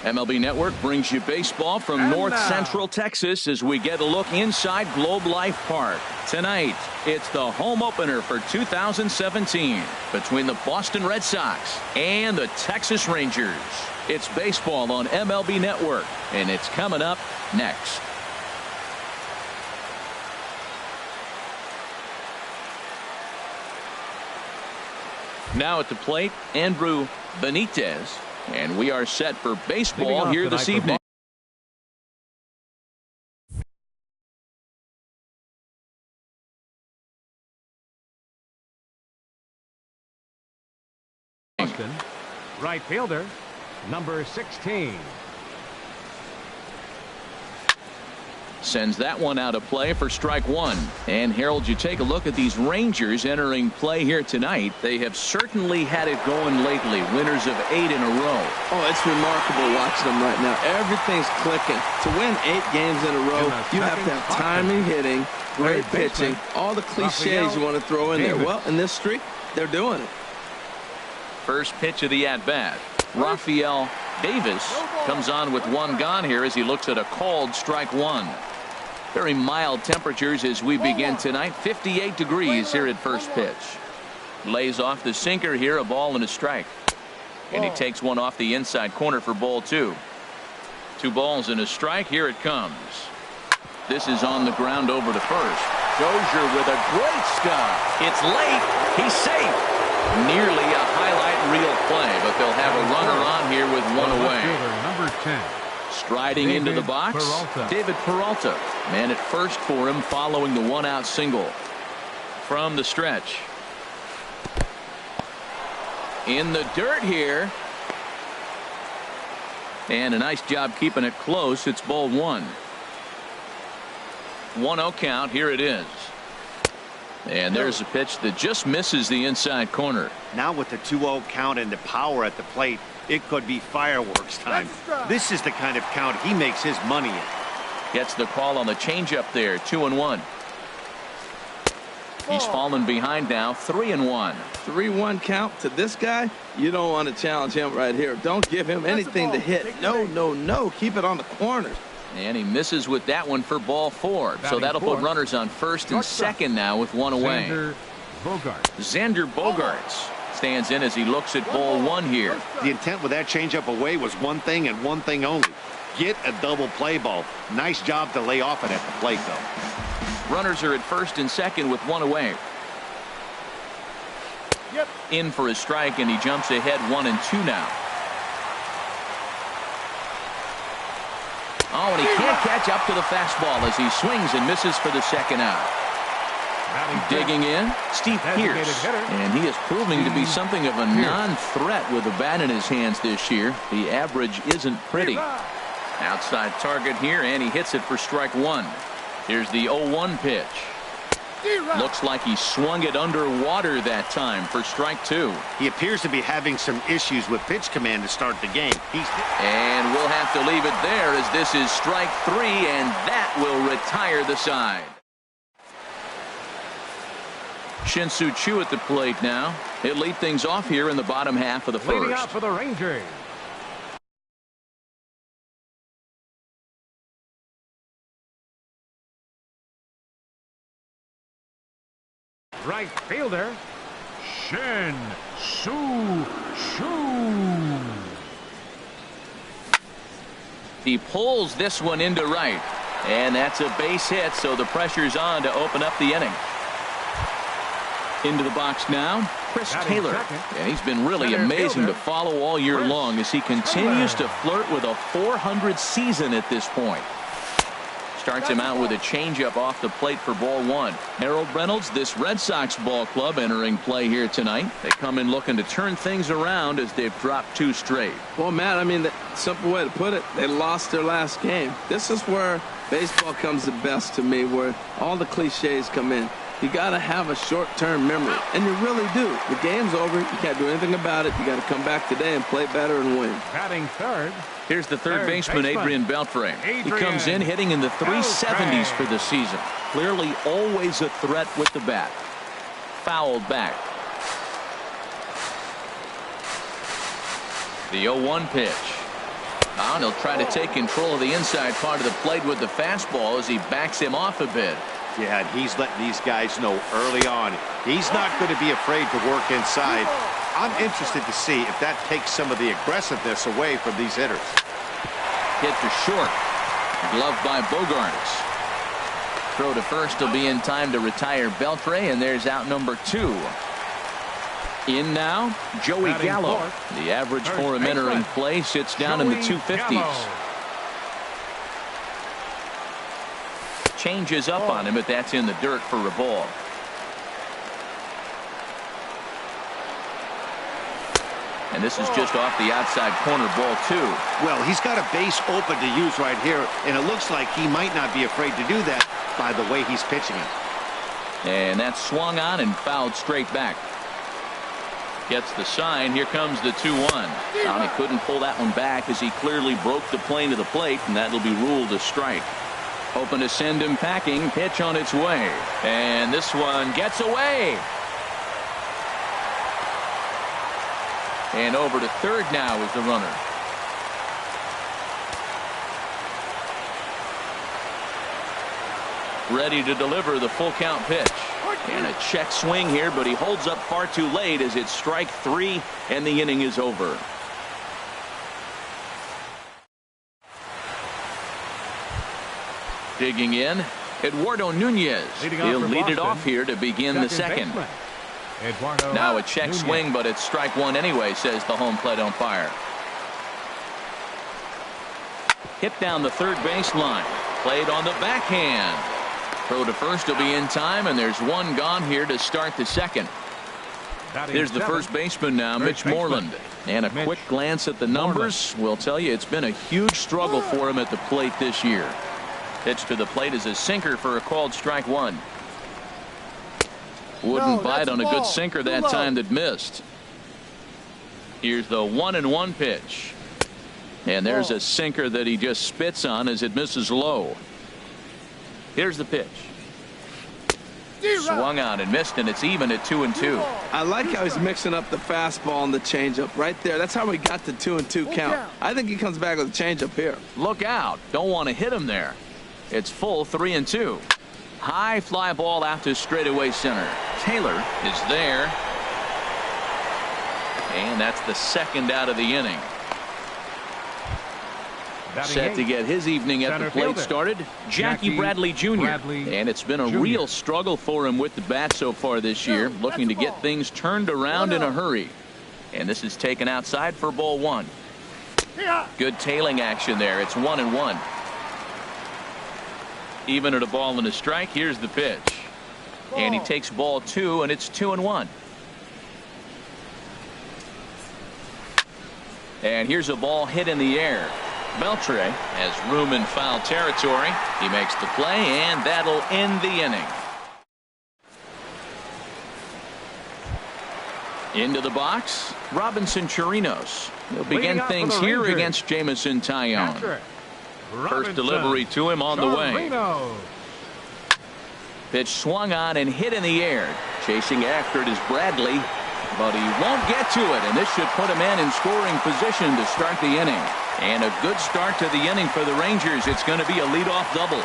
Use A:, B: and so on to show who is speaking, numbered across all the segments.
A: MLB Network brings you baseball from North Central Texas as we get a look inside Globe Life Park. Tonight, it's the home opener for 2017 between the Boston Red Sox and the Texas Rangers. It's baseball on MLB Network, and it's coming up next. Now at the plate, Andrew Benitez. And we are set for baseball here this evening.
B: Boston, right fielder, number 16.
A: Sends that one out of play for strike one. And Harold, you take a look at these Rangers entering play here tonight. They have certainly had it going lately. Winners of 8 in a row.
C: Oh, it's remarkable watching them right now. Everything's clicking. To win 8 games in a row, you have to have timing, hitting, great pitching, all the cliches you want to throw in there. Well, in this streak, they're doing it.
A: First pitch of the at-bat. Rafael Davis comes on with one gone here as he looks at a called strike one. Very mild temperatures as we begin tonight. 58 degrees here at first pitch. Lays off the sinker here, a ball and a strike. And he takes one off the inside corner for ball two. 2 balls and a strike. Here it comes. This is on the ground over to first. Dozier with a great stop. It's late. He's safe. Nearly a highlight reel play, but they'll have a runner on here with one away.
B: Number 10.
A: Striding into the box, David Peralta. Man at first for him following the 1-out single. From the stretch. In the dirt here. And a nice job keeping it close. It's ball 1. 1-0 count. Here it is. And there's a pitch that just misses the inside corner.
D: Now with the 2-0 count and the power at the plate, it could be fireworks time. This is the kind of count he makes his money in.
A: Gets the call on the changeup there. 2-1. He's fallen behind now. 3-1.
C: 3-1 count to this guy. You don't want to challenge him right here. Don't give him anything to hit. No. Keep it on the corners.
A: And he misses with that one for ball 4. So that'll put runners on first and second now with one away. Xander Bogaerts stands in as he looks at ball 1 here.
D: The intent with that changeup away was one thing and one thing only. Get a double play ball. Nice job to lay off it at the plate, though.
A: Runners are at first and second with one away. In for a strike, and he jumps ahead 1-2 now. Oh, and he can't catch up to the fastball as he swings and misses for the second out. Digging in, Steve Pearce, and he is proving to be something of a non-threat with a bat in his hands this year. The average isn't pretty. Outside target here, and he hits it for strike 1. Here's the 0-1 pitch. Looks like he swung it underwater that time for strike 2.
D: He appears to be having some issues with pitch command to start the game.
A: And we'll have to leave it there as this is strike 3, and that will retire the side. Shin-Soo Choo at the plate now. He'll lead things off here in the bottom half of the first.
B: Leading out for the Rangers. Right fielder, Shin-Soo Choo.
A: He pulls this one into right, and that's a base hit, so the pressure's on to open up the inning. Into the box now, Chris Taylor. And he's been really amazing to follow all year long as he continues to flirt with a .400 season at this point. Starts him out with a changeup off the plate for ball 1. Harold Reynolds, this Red Sox ball club entering play here tonight. They come in looking to turn things around as they've dropped 2 straight.
C: Well, Matt, I mean, the simple way to put it, they lost their last game. This is where baseball comes the best to me, where all the cliches come in. You got to have a short-term memory, and you really do. The game's over. You can't do anything about it. You got to come back today and play better and win.
B: Batting third.
A: Here's the third baseman, Adrian Beltre. He comes in hitting in the 370s for the season. Clearly always a threat with the bat. Fouled back. The 0-1 pitch. Now he'll try to take control of the inside part of the plate with the fastball as he backs him off a bit.
D: Yeah, and he's letting these guys know early on he's not going to be afraid to work inside. I'm interested to see if that takes some of the aggressiveness away from these hitters.
A: Hit to short. Glove by Bogarts. Throw to first will be in time to retire Beltre, and there's out number 2. In now, Joey Gallo. The average for him entering play sits down in the 250s. Changes up on him, but that's in the dirt for a ball. And this is just off the outside corner, ball 2.
D: Well, he's got a base open to use right here, and it looks like he might not be afraid to do that by the way he's pitching it.
A: And that's swung on and fouled straight back. Gets the sign. Here comes the 2-1. Now he couldn't pull that one back as he clearly broke the plane to the plate, and that'll be ruled a strike. Hoping to send him packing. Pitch on its way. And this one gets away. And over to third now is the runner. Ready to deliver the full count pitch. And a check swing here, but he holds up far too late as it's strike 3 and the inning is over. Digging in, Eduardo Nunez. He'll lead it off here to begin the second. Now a check swing, but it's strike 1 anyway, says the home plate umpire. Hit down the third baseline. Played on the backhand. Throw to first will be in time, and there's one gone here to start the second. Here's the first baseman now, Mitch Moreland. And a quick glance at the numbers will tell you it's been a huge struggle for him at the plate this year. Pitch to the plate is a sinker for a called strike 1. Wouldn't bite on a good sinker that time that missed. Here's the 1-1 pitch. And there's a sinker that he just spits on as it misses low. Here's the pitch. Swung on and missed, and it's even at 2-2.
C: I like how he's mixing up the fastball and the changeup right there. That's how we got the 2-2 count. I think he comes back with a changeup here.
A: Look out. Don't want to hit him there. It's full 3-2. High fly ball out to straightaway center. Taylor is there. And that's the second out of the inning. Set to get his evening at the plate started, Jackie Bradley Jr. And it's been a real struggle for him with the bat so far this year, looking to get things turned around in a hurry. And this is taken outside for ball 1. Good tailing action there. It's 1-1. Even at a ball and a strike. Here's the pitch. And he takes ball 2, and it's 2-1. And here's a ball hit in the air. Beltre has room in foul territory. He makes the play, and that'll end the inning. Into the box, Robinson Chirinos. He'll begin things here against Jamison Tyone. First delivery to him on the way. Pitch swung on and hit in the air. Chasing after it is Bradley, but he won't get to it, and this should put him in scoring position to start the inning. And a good start to the inning for the Rangers. It's going to be a leadoff double.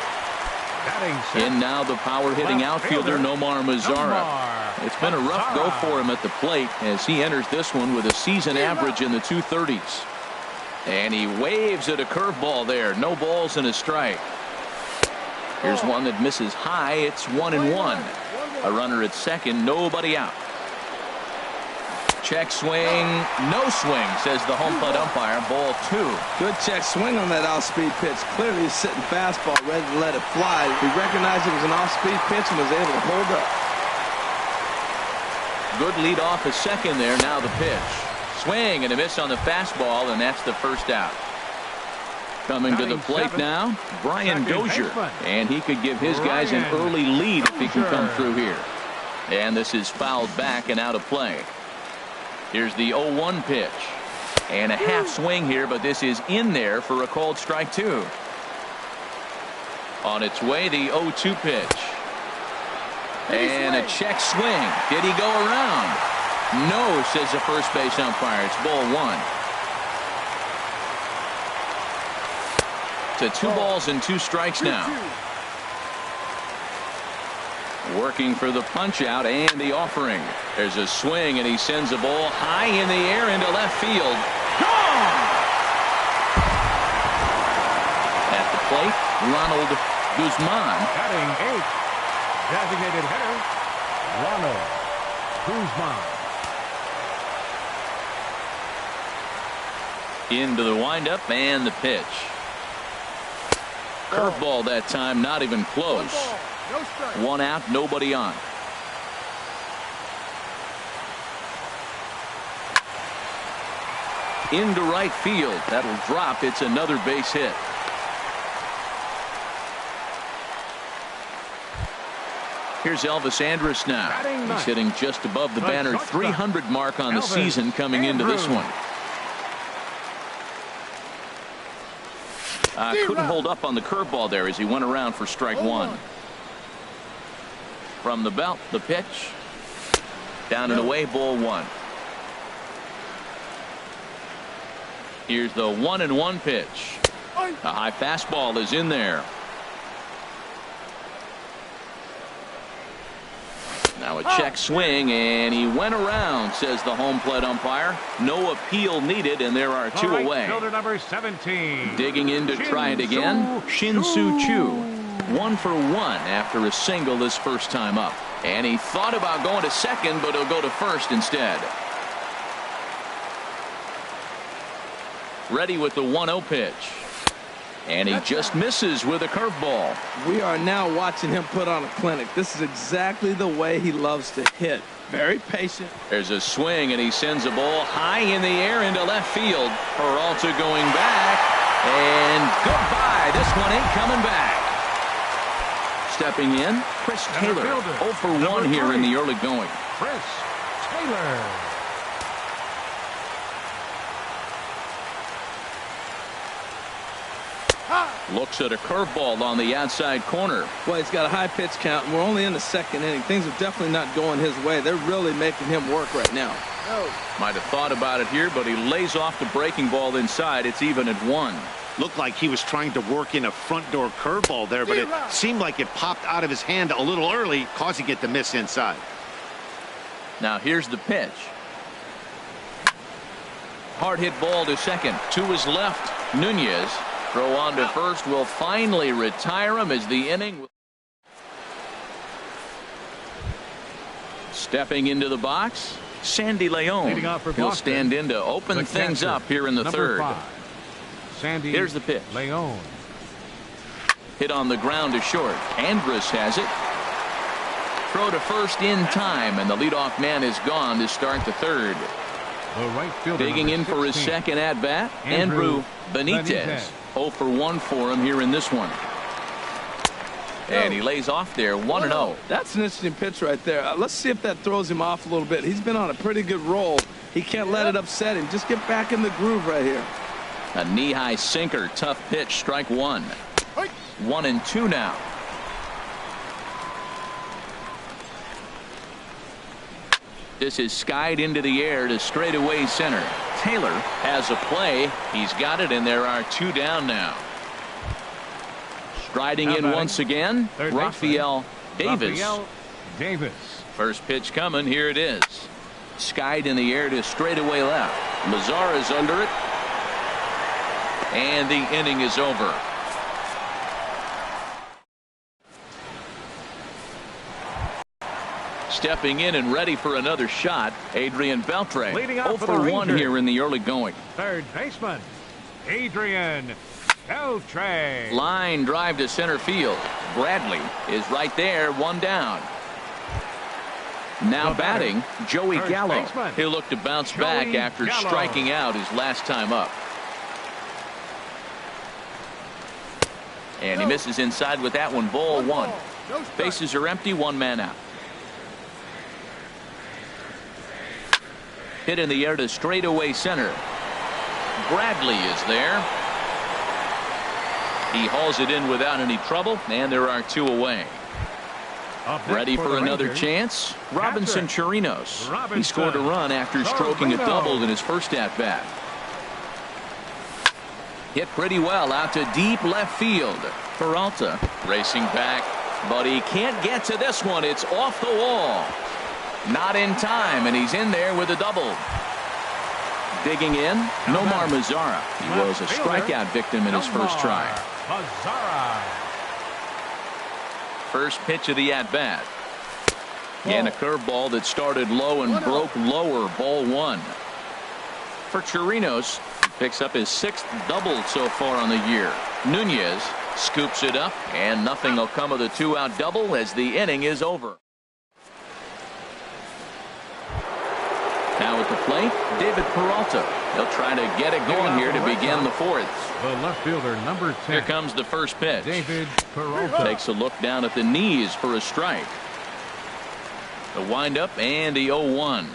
A: In now the power hitting outfielder Nomar Mazara. It's been a rough go for him at the plate as he enters this one with a season average in the 230s. And he waves at a curveball there. No balls and a strike. Here's one that misses high. It's 1-1. A runner at second, nobody out. Check swing, no swing, says the home plate umpire. Ball 2.
C: Good check swing on that off-speed pitch. Clearly he's sitting fastball, ready to let it fly. He recognized it was an off-speed pitch and was able to hold up.
A: Good lead off a second there. Now the pitch. Swing and a miss on the fastball, and that's the first out. Coming to the plate now, Brian Dozier. And he could give his guys an early lead if he can come through here. And this is fouled back and out of play. Here's the 0-1 pitch. And a half swing here, but this is in there for a called strike 2. On its way, the 0-2 pitch. And a check swing. Did he go around? No, says the first base umpire. It's ball 1. to 2 balls and 2 strikes now. Working for the punch out and the offering. There's a swing and he sends a ball high in the air into left field. Gone! At the plate, Ronald Guzman.
B: Batting 8th. Designated hitter, Ronald Guzman.
A: Into the windup and the pitch. Curveball that time, not even close. 1 out, nobody on. Into right field. That'll drop. It's another base hit. Here's Elvis Andrus now. He's hitting just above the banner 300 mark on the season coming into this one. Couldn't hold up on the curveball there as he went around for strike 1. From the belt, the pitch. Down and away, ball 1. Here's the 1-1 pitch. A high fastball is in there. Now a check swing, and he went around, says the home plate umpire. No appeal needed, and there are 2 away.
B: Fielder number 17.
A: Digging in to try it again. Shin-Soo Choo. 1 for 1 after a single his first time up. And he thought about going to second, but he'll go to first instead. Ready with the 1-0 pitch. And he just misses with a curveball.
C: We are now watching him put on a clinic. This is exactly the way he loves to hit. Very patient.
A: There's a swing, and he sends a ball high in the air into left field. Peralta going back. And goodbye. This one ain't coming back. Stepping in, Chris Taylor. 0 for 1 here in the early going.
B: Chris Taylor.
A: Looks at a curveball on the outside corner.
C: Well, he's got a high pitch count, and we're only in the 2nd inning. Things are definitely not going his way. They're really making him work right now.
A: Might have thought about it here, but he lays off the breaking ball inside. It's even at 1.
D: Looked like he was trying to work in a front door curveball there, but it seemed like it popped out of his hand a little early, causing it to miss inside.
A: Now here's the pitch. Hard hit ball to second. To his left, Nunez. Throw on to first will finally retire him as the inning. Stepping into the box, Sandy Leon. He'll stand in to open things up here in the 3rd.
B: Sandy
A: Here's the pitch.
B: Leon.
A: Hit on the ground to short. Andrus has it. Throw to first in time, and the leadoff man is gone to start the 3rd.
B: The right fielder
A: Digging in for his 2nd at bat, Andrew Benitez. 0 for 1 for him here in this one. And he lays off there 1-0.
C: That's an interesting pitch right there. Let's see if that throws him off a little bit. He's been on a pretty good roll. He can't let it upset him. Just get back in the groove right here.
A: A knee-high sinker, tough pitch, strike 1. 1-2 now. This is skied into the air to straightaway center. Taylor has a play. He's got it, and there are 2 down now. Striding in once again, Rafael Davis. First pitch coming. Here it is. Skied in the air to straightaway left. Mazar is under it. And the inning is over. Stepping in and ready for another shot, Adrian Beltre. 0 for 1 here in the early going.
B: 3rd baseman, Adrian Beltre.
A: Line drive to center field. Bradley is right there, 1 down. Now batting, Joey Gallo. He'll look to bounce back after striking out his last time up. And he misses inside with that one. Ball 1. Bases are empty, 1 man out. Hit in the air to straightaway center. Bradley is there. He hauls it in without any trouble, and there are 2 away. Ready for another chance? Robinson Chirinos. He scored a run after stroking a double in his first at bat. Hit pretty well out to deep left field. Peralta racing back, but he can't get to this one. It's off the wall. Not in time, and he's in there with a double. Digging in, Nomar Mazara. He was a strikeout victim in his first try. First pitch of the at-bat. And a curveball that started low and broke lower, ball one. For Chirinos, he picks up his 6th double so far on the year. Nunez scoops it up, and nothing will come of the 2-out double as the inning is over. Now at the plate, David Peralta. He'll try to get it going here to begin the 4th.
B: The left fielder, number 10.
A: Here comes the first pitch.
B: David Peralta.
A: Takes a look down at the knees for a strike. The windup and the 0-1.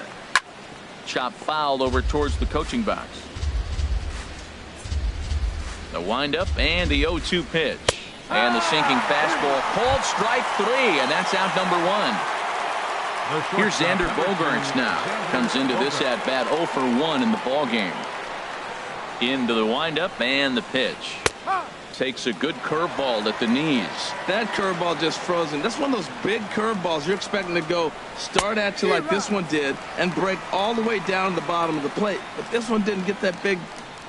A: Chop foul over towards the coaching box. The windup and the 0-2 pitch. And the sinking fastball called strike 3, and that's out number 1. Here's Xander Bogaerts now. Comes into this at bat 0 for 1 in the ball game. Into the windup and the pitch. Takes a good curveball at the knees.
C: That curveball just frozen. That's one of those big curveballs you're expecting to go start at you like this one did and break all the way down the bottom of the plate. But this one didn't get that big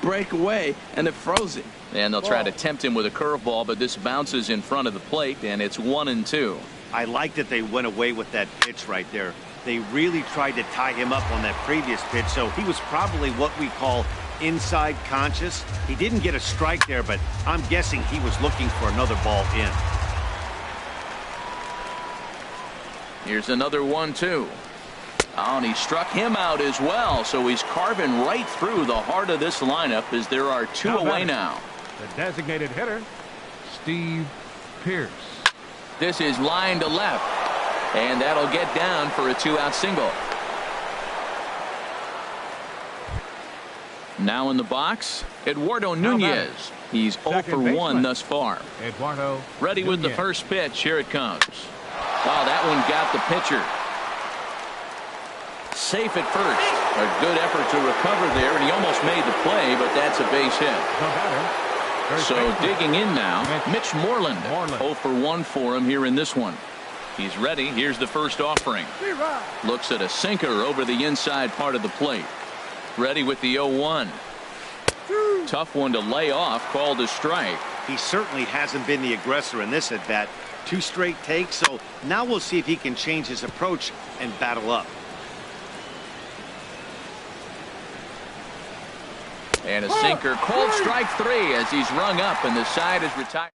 C: break away, and it froze him.
A: And they'll try to tempt him with a curveball, but this bounces in front of the plate, and it's 1-2.
D: I like that they went away with that pitch right there. They really tried to tie him up on that previous pitch, so he was probably what we call inside conscious. He didn't get a strike there, but I'm guessing he was looking for another ball in.
A: Here's another 1-2. Oh, and he struck him out as well, so he's carving right through the heart of this lineup as there are 2 away now.
B: The designated hitter, Steve Pearce.
A: This is line to left, and that'll get down for a 2-out single. Now in the box, Eduardo Nunez. He's 0 for 1 thus far.
B: Eduardo
A: ready with the first pitch. Here it comes. Oh, that one got the pitcher. Safe at first. A good effort to recover there, and he almost made the play, but that's a base hit. So digging in now, Mitch Moreland. 0 for 1 for him here in this one. He's ready. Here's the first offering. Looks at a sinker over the inside part of the plate. Ready with the 0-1. Tough one to lay off, called a strike.
D: He certainly hasn't been the aggressor in this at bat. 2 straight takes, so now we'll see if he can change his approach and battle up.
A: And a sinker, called strike 3 as he's rung up and the side is retired.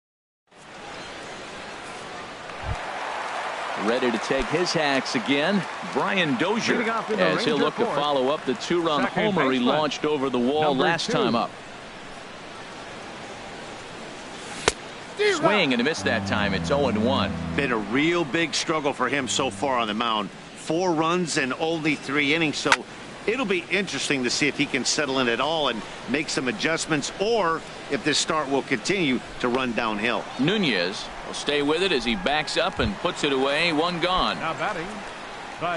A: Ready to take his hacks again, Brian Dozier, as he'll look to follow up the 2-run homer he launched over the wall last time up. Swing and a miss that time. It's 0-1.
D: Been a real big struggle for him so far on the mound. 4 runs and only 3 innings, so it'll be interesting to see if he can settle in at all and make some adjustments, or if this start will continue to run downhill.
A: Nunez will stay with it as he backs up and puts it away. 1 gone.
B: Now batting.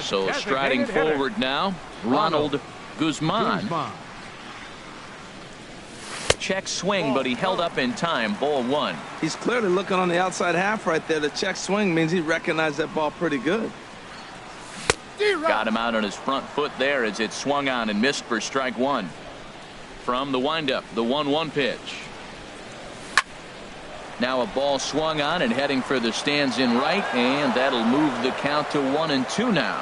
A: So striding forward now, Ronald Guzman. Check swing, but he held up in time. Ball 1.
C: He's clearly looking on the outside half right there. The check swing means he recognized that ball pretty good.
A: Got him out on his front foot there as it swung on and missed for strike 1. From the windup, the 1-1 pitch. Now a ball swung on and heading for the stands in right, and that'll move the count to 1-2 now.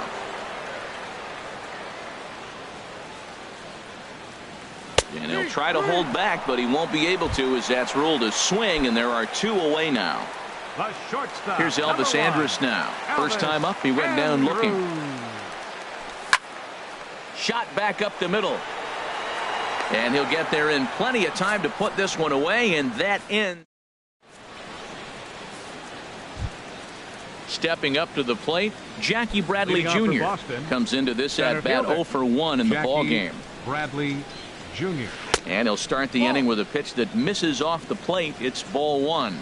A: And he'll try to hold back, but he won't be able to as that's ruled a swing, and there are 2 away now. Here's Elvis Andrus now. First time up, he went down looking. Shot back up the middle. And he'll get there in plenty of time to put this one away, and that ends. Stepping up to the plate, Jackie Bradley Jr. comes into this at-bat 0 for 1 in the ball game.
B: Bradley Jr.
A: And he'll start the inning with a pitch that misses off the plate. It's ball 1.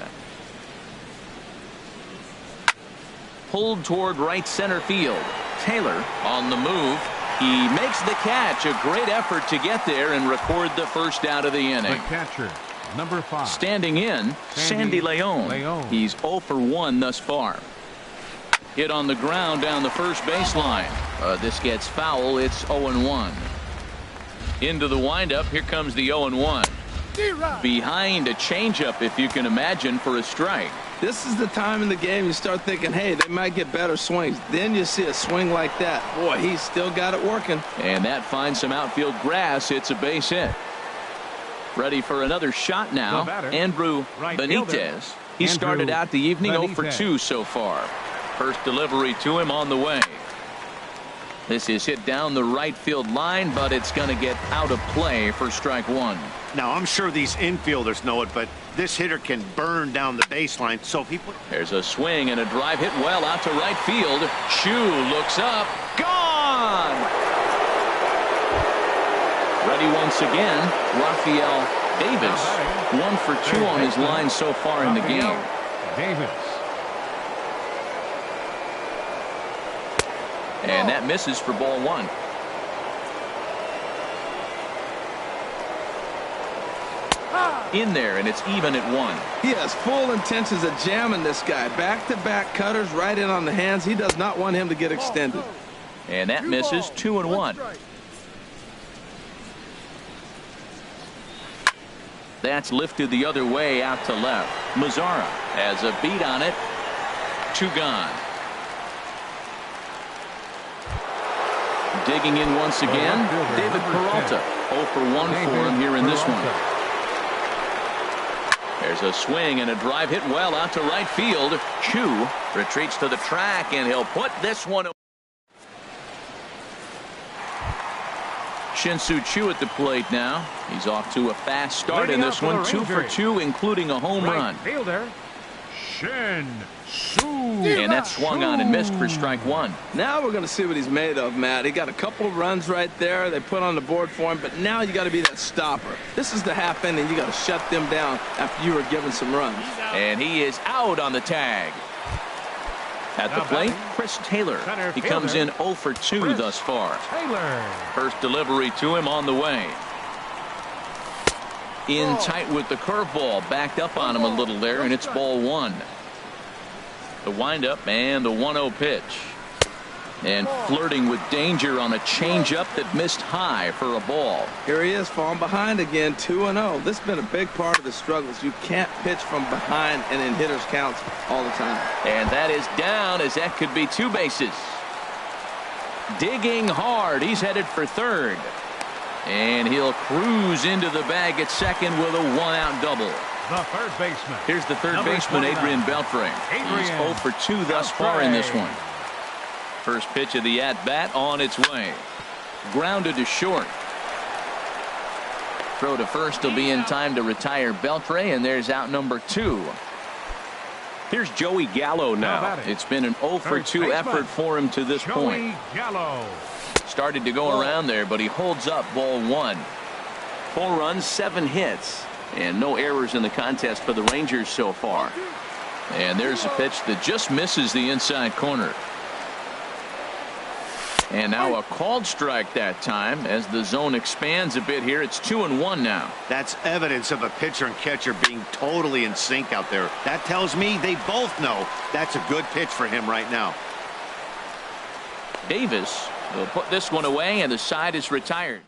A: Pulled toward right center field. Taylor on the move. He makes the catch. A great effort to get there and record the first out of the inning.
B: The catcher, Number 5.
A: Standing in, Sandy Leon. He's 0 for 1 thus far. Hit on the ground down the first baseline. This gets foul. It's 0-1. Into the windup. Here comes the 0-1. Behind a changeup, if you can imagine, for a strike.
C: This is the time in the game you start thinking, hey, they might get better swings. Then you see a swing like that. Boy, he's still got it working.
A: And that finds some outfield grass. It's a base hit. Ready for another shot now. Andrew Benitez. He started out the evening 0 for 2 so far. First delivery to him on the way. This is hit down the right field line, but it's going to get out of play for strike 1.
D: Now, I'm sure these infielders know it, but this hitter can burn down the baseline. So people.
A: There's a swing and a drive hit well out to right field. Chu looks up. Gone! Ready once again, Rafael Davis. 1 for 2 on his line so far in the game.
B: Davis.
A: And that misses for ball 1. In there, and it's even at 1.
C: He has full intentions of jamming this guy. Back-to-back cutters right in on the hands. He does not want him to get extended.
A: And that misses 2-1. That's lifted the other way out to left. Mazzara has a beat on it. 2 gone. Digging in once again, David Peralta. 0 for 1 for him here in this one. There's a swing and a drive hit well out to right field. Chu retreats to the track, and he'll put this one away. Shin-Soo Choo at the plate now. He's off to a fast start in this one. 2 for 2, including a home run.
B: Fielder, Shin-Soo.
A: And that swung on and missed for strike 1.
C: Now we're going to see what he's made of, Matt. He got a couple of runs right there. They put on the board for him, but now you got to be that stopper. This is the half inning. You got to shut them down after you were given some runs.
A: And he is out on the tag. At the plate, Chris Taylor. He comes in 0 for 2 thus far. First delivery to him on the way. In tight with the curveball. Backed up on him a little there, and it's ball 1. The windup and the 1-0 pitch. And flirting with danger on a changeup that missed high for a ball.
C: Here he is, falling behind again, 2-0. This has been a big part of the struggles. You can't pitch from behind and in hitters' counts all the time.
A: And that is down, as that could be 2 bases. Digging hard. He's headed for third. And he'll cruise into the bag at second with a 1-out double.
B: The third baseman.
A: Here's the third baseman, Adrian Beltre. He's 0 for 2 thus far in this one. First pitch of the at-bat on its way. Grounded to short. Throw to first will be in time to retire Beltre, and there's out number 2. Here's Joey Gallo now. It's been an 0 for 2 effort for him to this point. Started to go around there, but he holds up ball 1. 4 runs, 7 hits. And no errors in the contest for the Rangers so far. And there's a pitch that just misses the inside corner. And now a called strike that time as the zone expands a bit here. It's 2-1 now.
D: That's evidence of a pitcher and catcher being totally in sync out there. That tells me they both know that's a good pitch for him right now.
A: Davis will put this one away, and the side is retired.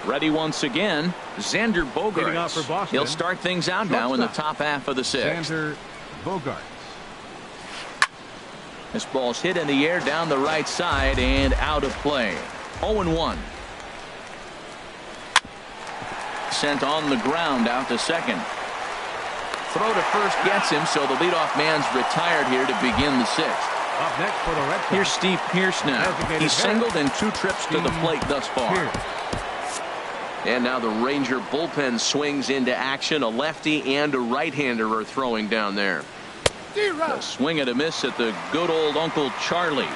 A: Ready once again, Xander Bogaerts. He'll start things out now in the top half of the 6th.
B: Xander Bogaerts.
A: This ball's hit in the air down the right side and out of play. 0-1. Sent on the ground out to second. Throw to first gets him, so the leadoff man's retired here to begin the 6th.
B: Up next for the Red Sox.
A: Here's Steve Pearce now. He's singled in 2 trips to the plate thus far. And now the Ranger bullpen swings into action. A lefty and a right-hander are throwing down there. A swing and a miss at the good old Uncle Charlie.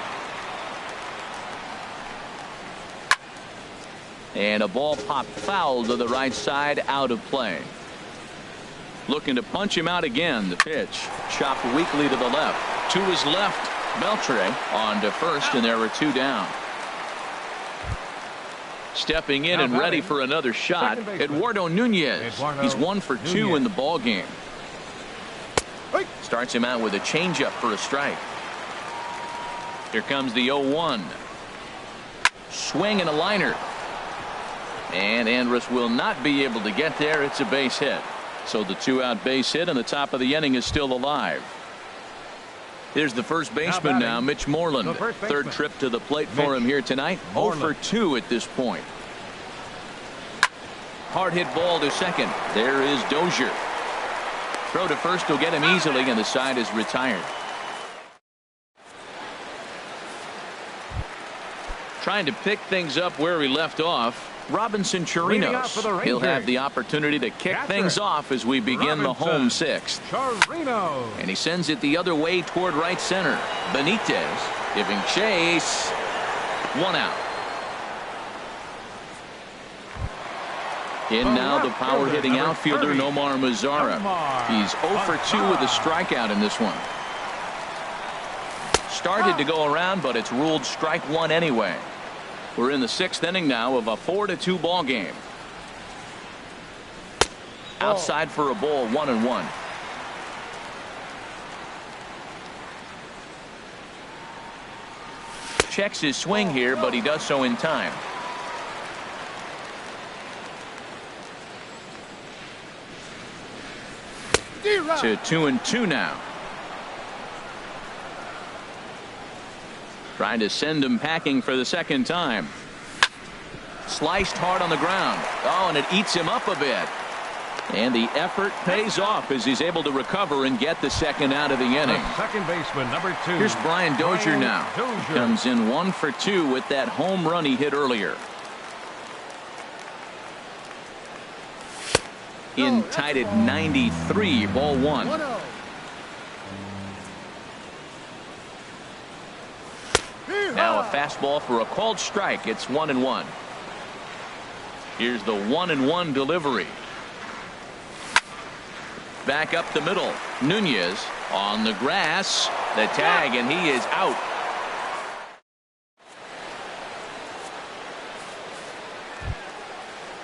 A: And a ball popped foul to the right side, out of play. Looking to punch him out again. The pitch chopped weakly to the left. To his left, Beltre on to first, and there were 2 down. Stepping in
B: Now
A: and ready
B: batting,
A: for another shot,
B: second baseman.
A: Eduardo Nunez.
B: Eduardo
A: He's 1 for 2
B: Nunez.
A: in the ball game.
B: Right.
A: Starts him out with a changeup for a strike. Here comes the 0-1. Swing and a liner. And Andrus will not be able to get there. It's a base hit. So the 2-out base hit and the top of the inning is still alive. Here's the first baseman now, Mitch Moreland. Third trip to the plate for him here tonight. 0 for 2 at this point. Hard hit ball to second. There is Dozier. Throw to first will get him easily, and the side is retired. Trying to pick things up where we left off, Robinson Chirinos. He'll have the opportunity to kick things off as we begin the home sixth.
B: Chirinos.
A: And he sends it the other way toward right center. Benitez giving chase. 1 out. In now the power hitting outfielder Nomar Mazara. He's 0 for 2 with a strikeout in this one. Started to go around, but it's ruled strike 1 anyway. We're in the 6th inning now of a 4-2 ball game. Outside for a ball, 1-1. Checks his swing here, but he does so in time. To 2-2 now. Trying to send him packing for the second time. Sliced hard on the ground. Oh, and it eats him up a bit. And the effort pays off as he's able to recover and get the second out of the inning.
B: Second baseman, number 2.
A: Here's Brian Dozier now.
B: Dozier.
A: Comes in 1 for 2 with that home run he hit earlier. In tied at 93, ball 1. Now a fastball for a called strike. It's 1-1. Here's the 1-1 delivery. Back up the middle. Nunez on the grass. The tag, and he is out.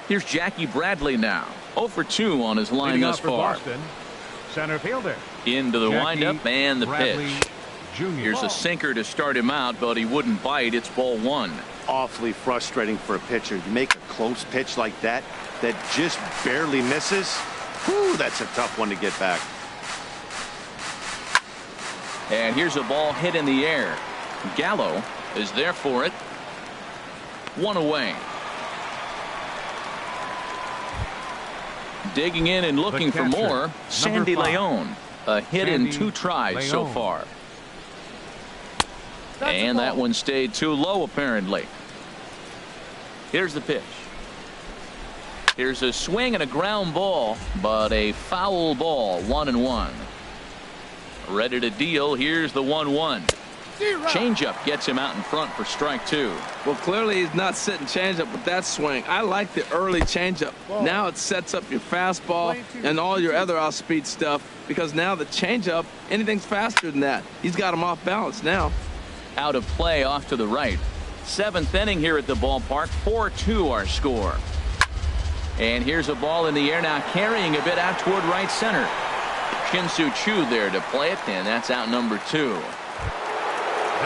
A: Here's Jackie Bradley now. 0 for 2 on his line thus far.
B: Boston, center fielder.
A: Into the
B: Jackie
A: windup and the
B: Bradley
A: pitch.
B: Jr.
A: Here's a sinker to start him out, but he wouldn't bite. It's ball 1.
D: Awfully frustrating for a pitcher. You make a close pitch like that just barely misses. Whew, that's a tough one to get back.
A: And here's a ball hit in the air. Gallo is there for it. 1 away. Digging in and looking for more. Sandy Leon. A hit in 2 tries so far. And that one stayed too low apparently. Here's the pitch. Here's a swing and a ground ball, but a foul ball. 1-1. Ready to deal. Here's the 1-1. Changeup gets him out in front for strike 2.
C: Well, clearly he's not sitting changeup with that swing. I like the early changeup. Now it sets up your fastball and all your other off-speed stuff, because now the changeup, anything's faster than that. He's got him off balance now.
A: Out of play off to the right. 7th inning here at the ballpark. 4-2 our score. And here's a ball in the air now, carrying a bit out toward right center. Shin-Soo Choo there to play it, and that's out number 2.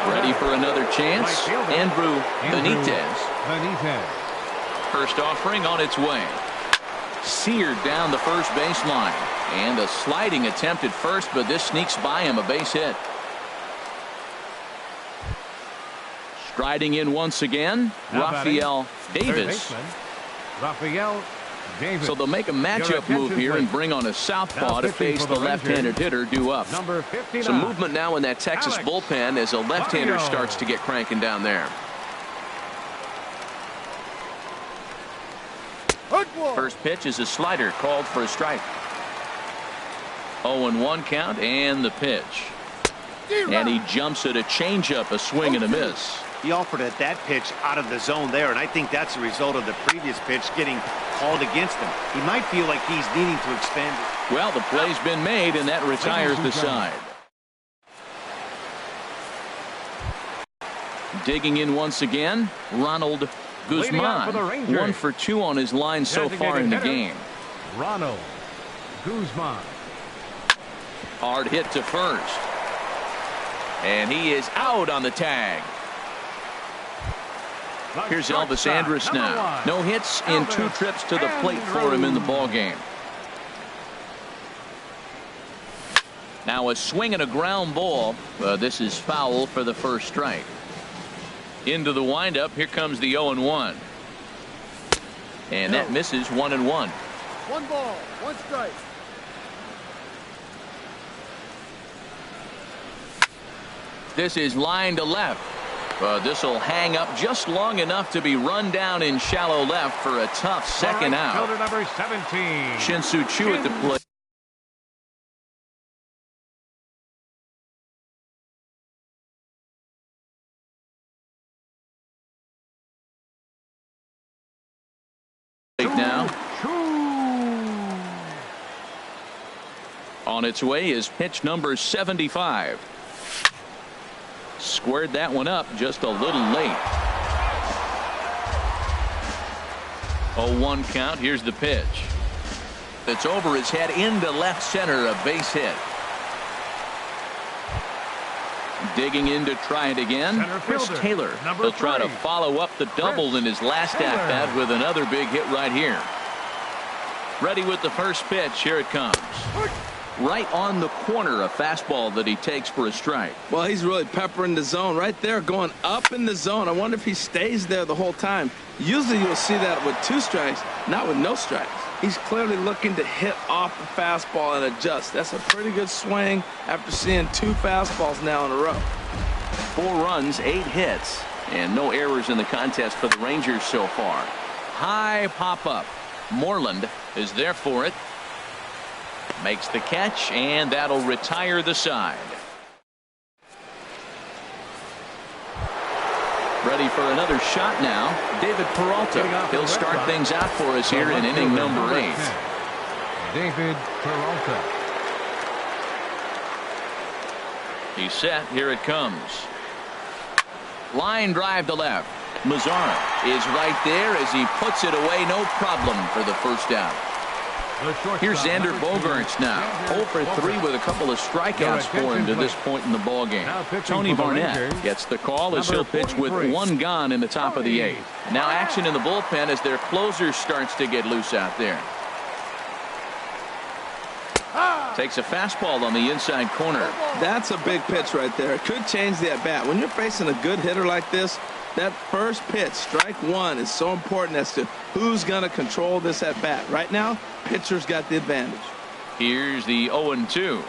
A: Ready for another chance. Andrew Benitez. First offering on its way. Seared down the first baseline. And a sliding attempt at first, but this sneaks by him, a base hit. Striding in once again, Rafael Davis. So they'll make a matchup move here and bring on a southpaw to face the left-handed hitter due up. Some movement now in that Texas bullpen as a left-hander starts to get cranking down there. First pitch is a slider called for a strike. 0-1 count and the pitch. And he jumps at a changeup, a swing and a miss.
D: He offered at that pitch out of the zone there, and I think that's a result of the previous pitch getting called against him. He might feel like he's needing to expand it.
A: Well, the play's been made, and that retires the side. Digging in once again, Ronald
B: Leading off for the
A: Guzman,
B: Rangers.
A: 1 for 2 on his line so far in the
B: Designated
A: game.
B: hitter, Ronald Guzman.
A: Hard hit to first. And he is out on the tag. Here's Elvis Andrus now. No hits in 2 trips to the plate for him in the ball game. Now a swing and a ground ball. This is foul for the first strike. Into the windup. Here comes the 0-1. And that misses 1-1.
E: 1 ball, 1 strike.
A: This is line to left. This will hang up just long enough to be run down in shallow left for a tough second out.
B: Fielder number 17.
A: Shin-Soo Choo at the plate. Now on its way is pitch number 75. Squared that one up just a little late. 0-1 count. Here's the pitch. It's over his head into left center, a base hit. Digging in to try it again. Chris Taylor. He'll try to follow up the double in his last at-bat with another big hit right here. Ready with the first pitch. Here it comes. Right on the corner, a fastball that he takes for a strike.
C: Well, he's really peppering the zone right there, going up in the zone. I wonder if he stays there the whole time. Usually you'll see that with 2 strikes, not with no strikes. He's clearly looking to hit off the fastball and adjust. That's a pretty good swing after seeing 2 fastballs now in a row.
A: 4 runs, 8 hits, and no errors in the contest for the Rangers so far. High pop-up. Moreland is there for it. Makes the catch, and that'll retire the side. Ready for another shot now. David Peralta. He'll start things out for us here in inning number 8.
B: David Peralta.
A: He's set. Here it comes. Line drive to left. Mazzara is right there as he puts it away. No problem for the first out. Here's Xander Bogaerts now. 0 for 3 with a couple of strikeouts for him to this point in the ball game. Tony Barnett gets the call as he'll pitch with 1 gone in the top of the 8th. Now action in the bullpen as their closer starts to get loose out there. Takes a fastball on the inside corner.
C: That's a big pitch right there. It could change the at-bat. When you're facing a good hitter like this, that first pitch, strike 1, is so important as to who's going to control this at-bat. Right now, pitcher's got the advantage.
A: Here's the 0-2.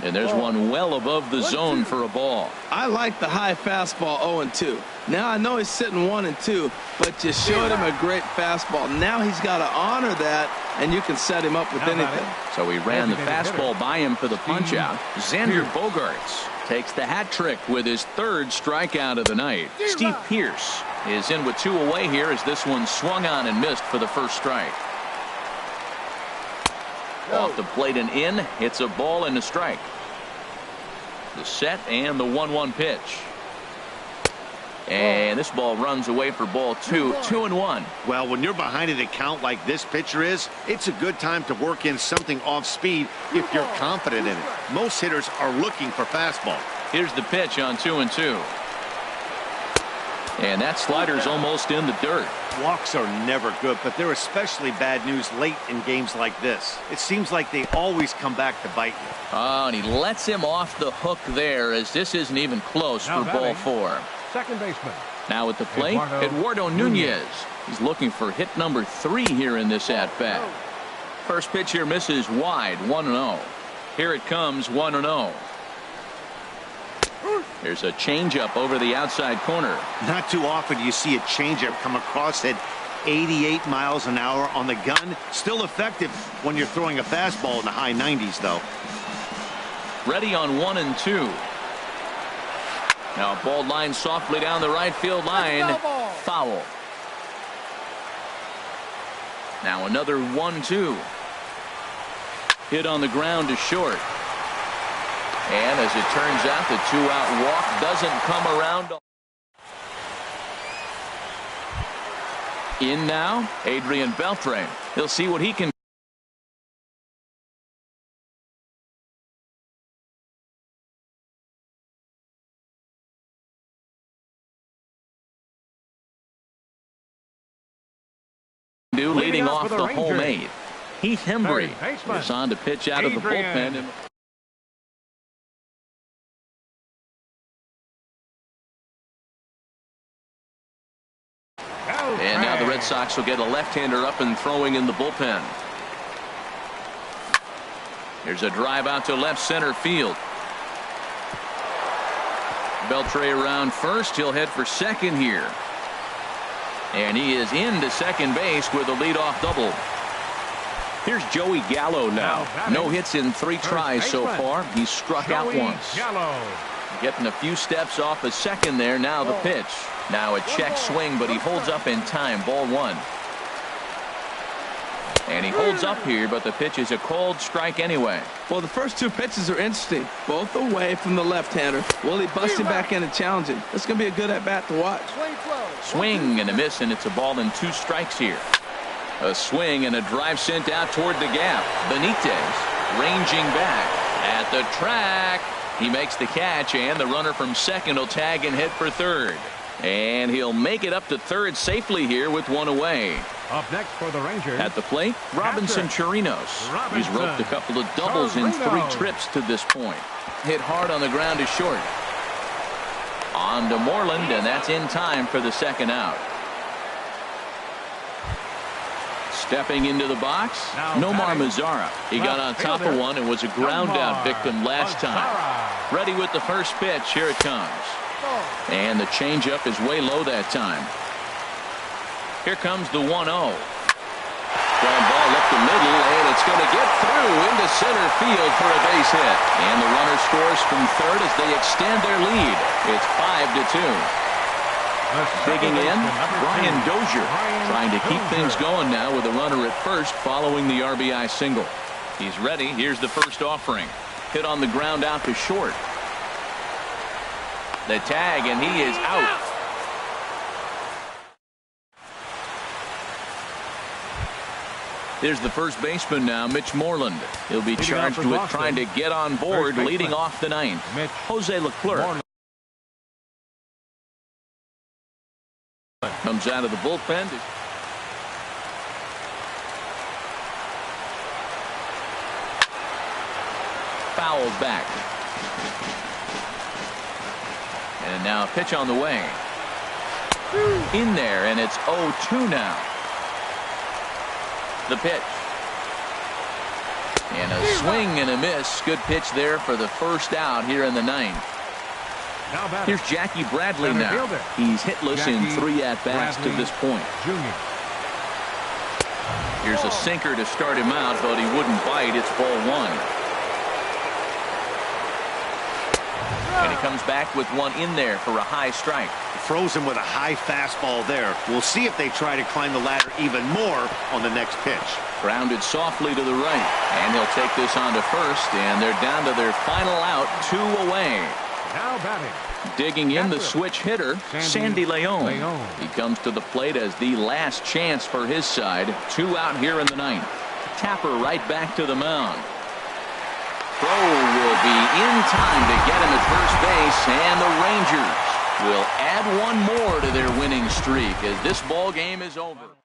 A: And there's one well above the zone for a ball.
C: I like the high fastball 0-2. Now I know he's sitting 1-2, but you showed him a great fastball. Now he's got to honor that, and you can set him up with anything.
A: So he ran the fastball by him for the punch-out. Xander Bogaerts takes the hat trick with his 3rd strikeout of the night. Steve Pearce is in with 2 away here as this one swung on and missed for the first strike. Off the plate and in. It's a ball and a strike. The set and the 1-1 pitch. And this ball runs away for ball 2. 2-1.
D: Well, when you're behind an account like this pitcher is, it's a good time to work in something off speed if you're confident in it. Most hitters are looking for fastball.
A: Here's the pitch on 2-2. And that slider's almost in the dirt.
D: Walks are never good, but they're especially bad news late in games like this. It seems like they always come back to bite you.
A: Oh, and he lets him off the hook there as this isn't even close for ball 4.
B: Second baseman.
A: Now at the plate, Eduardo Nunez. He's looking for hit number 3 here in this at-bat. First pitch here misses wide, 1-0. Here it comes, 1-0. There's a changeup over the outside corner.
D: Not too often you see a changeup come across at 88 miles an hour on the gun. Still effective when you're throwing a fastball in the high 90s, though.
A: Ready on 1-2. Now ball line softly down the right field line. Foul. Now another 1-2. Hit on the ground to short. And as it turns out, the 2-out walk doesn't come around. In now, Adrian Beltre. He'll see what he can do. Leading off the home 8. Heath Hembry is on to pitch out of the bullpen. And now the Red Sox will get a left-hander up and throwing in the bullpen. Here's a drive out to left center field. Beltre around first. He'll head for second here. And he is into second base with a leadoff double. Here's Joey Gallo now. No hits in 3 tries so far. He's struck out once. Getting a few steps off a second there. Now the pitch. Now a check swing, but he holds up in time. Ball 1. And he holds up here, but the pitch is a called strike anyway.
C: Well, the first 2 pitches are interesting. Both away from the left-hander. Will he bust him back in and challenge him? It's going to be a good at-bat to watch.
A: Swing and a miss, and it's a ball and 2 strikes here. A swing and a drive sent out toward the gap. Benitez ranging back at the track. He makes the catch, and the runner from second will tag and head for third. And he'll make it up to third safely here with 1 away.
B: Up next for the Rangers.
A: At the plate, Robinson Chirinos. He's roped a couple of doubles in 3 trips to this point. Hit hard on the ground to short. On to Moreland, and that's in time for the second out. Stepping into the box, Nomar Mazara. He got on top of one and was a ground out victim last time. Ready with the first pitch. Here it comes. And the changeup is way low that time. Here comes the 1-0. Ground ball up the middle, and it's going to get through into center field for a base hit. And the runner scores from third as they extend their lead. It's 5-2. Digging in, Brian Dozier, trying to keep things going now with a runner at first following the RBI single. He's ready. Here's the first offering. Hit on the ground out to short. The tag, and he is out. There's the first baseman now, Mitch Moreland. He'll be charged with trying to get on board leading off the 9th. Jose Leclerc comes out of the bullpen. Fouled back. And now a pitch on the way. In there, and it's 0-2 now. The pitch. And a swing and a miss. Good pitch there for the first out here in the 9th. Here's Jackie Bradley now. He's hitless in 3 at-bats to this point. Here's a sinker to start him out, but he wouldn't bite. It's ball 1. And he comes back with one in there for a high strike.
D: Froze him with a high fastball there. We'll see if they try to climb the ladder even more on the next pitch.
A: Grounded softly to the right. And he'll take this on to first. And they're down to their final out, 2 away.
B: Now batting.
A: Digging in the switch hitter, Sandy Leon. He comes to the plate as the last chance for his side. 2 out here in the 9th. Tapper right back to the mound. Throw will be in time to get him at first base, and the Rangers will add 1 more to their winning streak as this ball game is over.